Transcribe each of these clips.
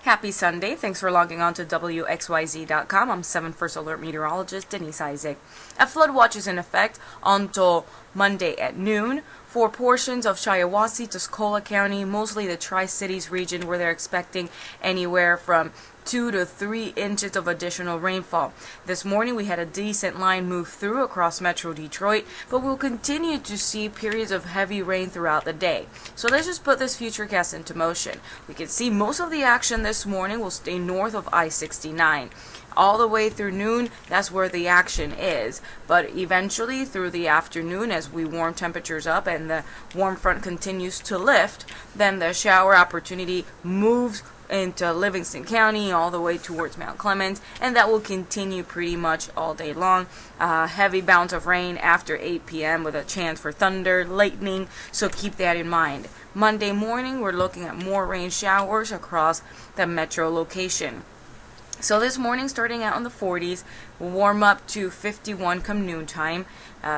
Happy Sunday. Thanks for logging on to WXYZ.com. I'm 7 First Alert Meteorologist Denise Isaac. A flood watch is in effect until Monday at noon for portions of Shiawassee, Tuscola County, mostly the Tri-Cities region, where they're expecting anywhere from 2 to 3 inches of additional rainfall. This morning we had a decent line move through across Metro Detroit, but we'll continue to see periods of heavy rain throughout the day. So let's just put this futurecast into motion. We can see most of the action this morning will stay north of I-69. All the way through noon, that's where the action is. But eventually, through the afternoon, as we warm temperatures up and the warm front continues to lift, then the shower opportunity moves into Livingston County all the way towards Mount Clemens, and that will continue pretty much all day long. Heavy bounce of rain after 8 p.m. with a chance for thunder, lightning, so keep that in mind. Monday morning, we're looking at more rain showers across the metro location. So this morning, starting out in the 40s, we'll warm up to 51 come noontime.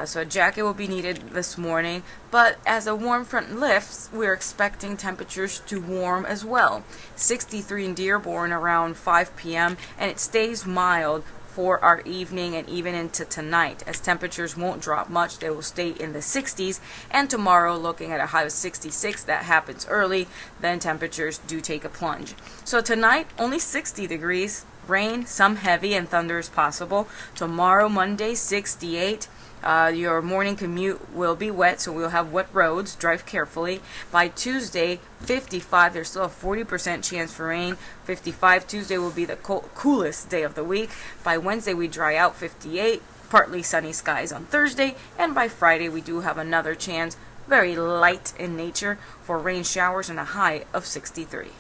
So a jacket will be needed this morning. But as the warm front lifts, we're expecting temperatures to warm as well. 63 in Dearborn around 5 p.m. and it stays mild for our evening and even into tonight, as temperatures won't drop much. They will stay in the 60s, and tomorrow looking at a high of 66. That happens early, then temperatures do take a plunge. So tonight only 60 degrees, rain, some heavy, and thunder is possible. Tomorrow, Monday, 68. Your morning commute will be wet, so we'll have wet roads. Drive carefully. By Tuesday, 55. There's still a 40% chance for rain. 55. Tuesday will be the coolest day of the week. By Wednesday, we dry out. 58. Partly sunny skies on Thursday. And by Friday, we do have another chance, very light in nature, for rain showers and a high of 63.